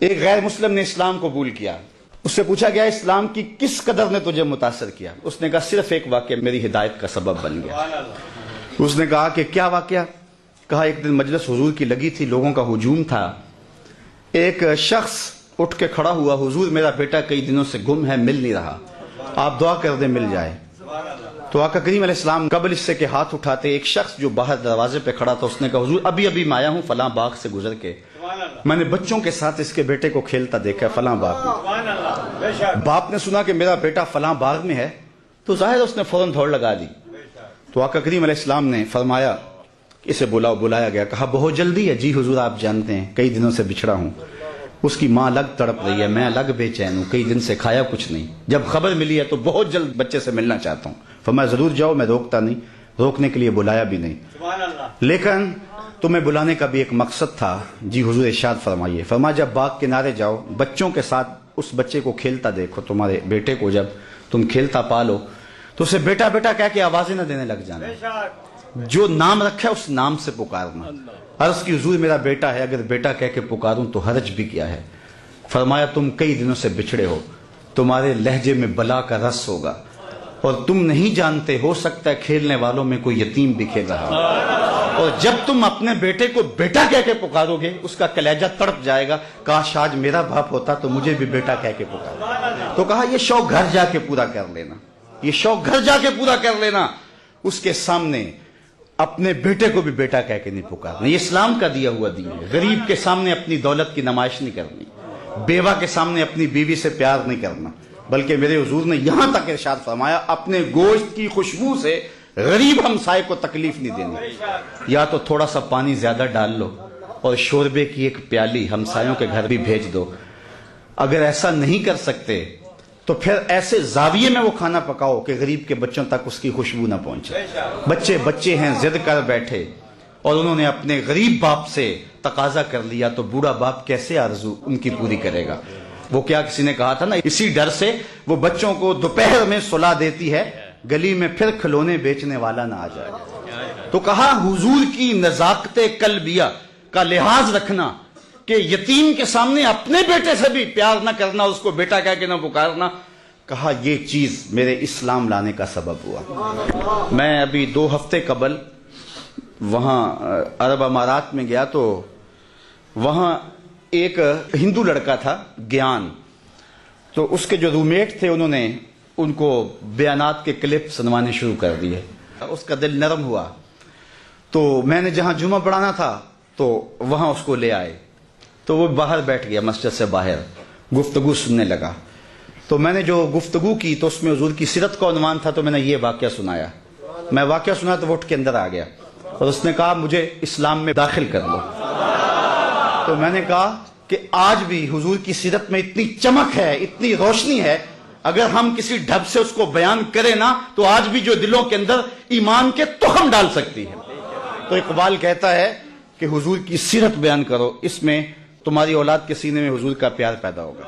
ایک غیر مسلم نے اسلام قبول کیا. اس سے پوچھا گیا اسلام کی کس قدر نے تجھے متاثر کیا؟ اس نے کہا صرف ایک واقعہ میری ہدایت کا سبب بن گیا. اس نے کہا کہ کیا واقعہ؟ کہا ایک دن مجلس حضور کی لگی تھی، لوگوں کا ہجوم تھا. ایک شخص اٹھ کے کھڑا ہوا، حضور میرا بیٹا کئی دنوں سے گم ہے، مل نہیں رہا، آپ دعا کر دیں مل جائے. تو آقا کریم علیہ السلام قبل اس سے کہ ہاتھ اٹھاتے ایک شخص جو باہر دروازے پہ کھڑا تھا اس نے کہا حضور ابھی میں آیا ہوں فلاں باغ سے گزر کے، میں نے بچوں کے ساتھ اس کے بیٹے کو کھیلتا دیکھا ہے فلاں باغ میں. باپ نے سنا کہ میرا بیٹا فلاں باغ میں ہے تو ظاہر اس نے فوراً دوڑ لگا دی. تو آقا کریم علیہ السلام نے فرمایا اسے بلایا گیا. کہا بہت جلدی ہے؟ جی حضور آپ جانتے ہیں کئی دنوں سے بچھڑا ہوں، اس کی ماں الگ تڑپ رہی ہے، میں الگ بے چین ہوں، کئی دن سے کھایا کچھ نہیں، جب خبر ملی ہے تو بہت جلد بچے سے ملنا چاہتا ہوں. فرمایا ضرور جاؤ، میں روکتا نہیں، روکنے کے لیے بلایا بھی نہیں، لیکن تمہیں بلانے کا بھی ایک مقصد تھا. جی حضور ارشاد فرمائیے. فرمایا جب باغ کنارے جاؤ بچوں کے ساتھ اس بچے کو کھیلتا دیکھو، تمہارے بیٹے کو جب تم کھیلتا پالو تو اسے بیٹا بیٹا کہہ کے آوازیں نہ دینے لگ جانا، جو نام رکھا ہے اس نام سے پکارنا. عرض کی حضور میرا بیٹا ہے، اگر بیٹا کہہ کے پکاروں تو حرج بھی کیا ہے؟ فرمایا تم کئی دنوں سے بچھڑے ہو، تمہارے لہجے میں بلا کا رس ہوگا اور تم نہیں جانتے، ہو سکتا ہے کھیلنے والوں میں کوئی یتیم بھی کھیل رہا ہو، اور جب تم اپنے بیٹے کو بیٹا کہہ کے پکارو گے اس کا کلیجہ تڑپ جائے گا، کاش آج میرا باپ ہوتا تو مجھے بھی بیٹا کہہ کے پکارو. تو کہا یہ شوق گھر جا کے پورا کر لینا، یہ شوق گھر جا کے پورا کر لینا، اس کے سامنے اپنے بیٹے کو بھی بیٹا کہہ کے نہیں پکارنا. یہ اسلام کا دیا ہوا دین ہے. غریب کے سامنے اپنی دولت کی نمائش نہیں کرنی، بیوہ کے سامنے اپنی بیوی سے پیار نہیں کرنا، بلکہ میرے حضور نے یہاں تک ارشاد فرمایا اپنے گوشت کی خوشبو سے غریب ہمسائے کو تکلیف نہیں دینی. یا تو تھوڑا سا پانی زیادہ ڈال لو اور شوربے کی ایک پیالی ہمسایوں کے گھر بھی بھیج دو. اگر ایسا نہیں کر سکتے تو پھر ایسے زاویے میں وہ کھانا پکاؤ کہ غریب کے بچوں تک اس کی خوشبو نہ پہنچے. بچے ہیں ضد کر بیٹھے اور انہوں نے اپنے غریب باپ سے تقاضا کر لیا تو بوڑھا باپ کیسے آرزو ان کی پوری کرے گا؟ وہ کیا کسی نے کہا تھا نا، اسی ڈر سے وہ بچوں کو دوپہر میں سلا دیتی ہے گلی میں پھر کھلونے بیچنے والا نہ آ جائے. تو کہا حضور کی نزاکت قلبیہ کا لحاظ رکھنا کہ یتیم کے سامنے اپنے بیٹے سے بھی پیار نہ کرنا، اس کو بیٹا کہہ کے نہ پکارنا. کہا یہ چیز میرے اسلام لانے کا سبب ہوا. میں ابھی 2 ہفتے قبل وہاں عرب امارات میں گیا تو وہاں ایک ہندو لڑکا تھا گیان، تو اس کے جو رومیٹ تھے انہوں نے ان کو بیانات کے کلپ سنوانے شروع کر دیے. اس کا دل نرم ہوا تو میں نے جہاں جمعہ پڑھانا تھا تو وہاں اس کو لے آئے. تو وہ باہر بیٹھ گیا مسجد سے باہر، گفتگو سننے لگا. تو میں نے جو گفتگو کی تو اس میں حضور کی سیرت کا عنوان تھا، تو میں نے یہ واقعہ سنایا. میں واقعہ سنا تو وہ اٹھ کے اندر آ گیا اور اس نے کہا مجھے اسلام میں داخل کر لو. تو میں نے کہا کہ آج بھی حضور کی سیرت میں اتنی چمک ہے، اتنی روشنی ہے، اگر ہم کسی ڈھب سے اس کو بیان کریں نا تو آج بھی جو دلوں کے اندر ایمان کے تخم ڈال سکتی ہے. تو اقبال کہتا ہے کہ حضور کی سیرت بیان کرو، اس میں تمہاری اولاد کے سینے میں حضور کا پیار پیدا ہوگا.